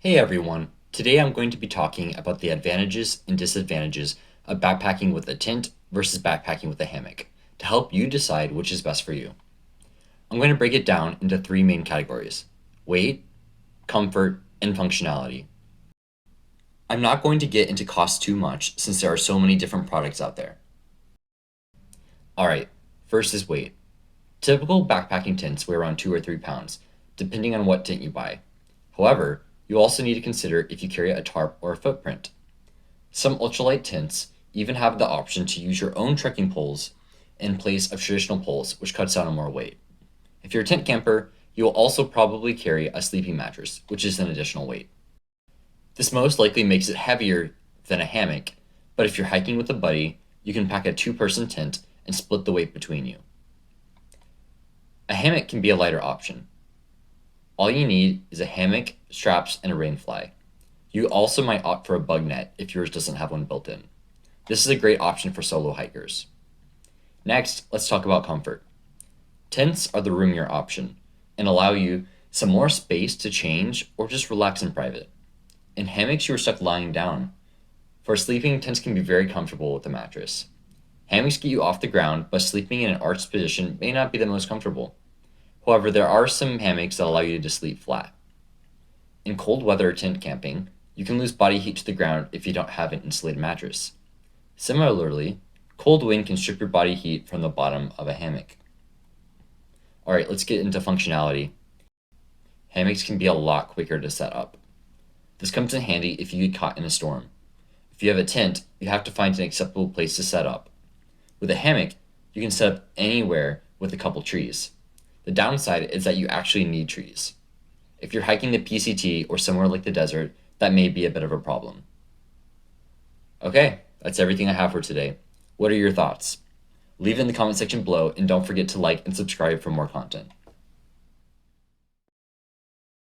Hey everyone, today I'm going to be talking about the advantages and disadvantages of backpacking with a tent versus backpacking with a hammock to help you decide which is best for you. I'm going to break it down into three main categories: weight, comfort, and functionality. I'm not going to get into cost too much since there are so many different products out there. Alright, first is weight. Typical backpacking tents weigh around 2 or 3 pounds, depending on what tent you buy. However, you also need to consider if you carry a tarp or a footprint. Some ultralight tents even have the option to use your own trekking poles in place of traditional poles, which cuts down on more weight. If you're a tent camper, you will also probably carry a sleeping mattress, which is an additional weight. This most likely makes it heavier than a hammock, but if you're hiking with a buddy, you can pack a two-person tent and split the weight between you. A hammock can be a lighter option. All you need is a hammock, straps, and a rainfly. You also might opt for a bug net if yours doesn't have one built in. This is a great option for solo hikers. Next, let's talk about comfort. Tents are the roomier option and allow you some more space to change or just relax in private. In hammocks, you are stuck lying down. For sleeping, tents can be very comfortable with a mattress. Hammocks get you off the ground, but sleeping in an arched position may not be the most comfortable. However, there are some hammocks that allow you to sleep flat. In cold weather tent camping, you can lose body heat to the ground if you don't have an insulated mattress. Similarly, cold wind can strip your body heat from the bottom of a hammock. Alright, let's get into functionality. Hammocks can be a lot quicker to set up. This comes in handy if you get caught in a storm. If you have a tent, you have to find an acceptable place to set up. With a hammock, you can set up anywhere with a couple trees. The downside is that you actually need trees. If you're hiking the PCT or somewhere like the desert, that may be a bit of a problem. Okay, that's everything I have for today. What are your thoughts? Leave it in the comment section below and don't forget to like and subscribe for more content.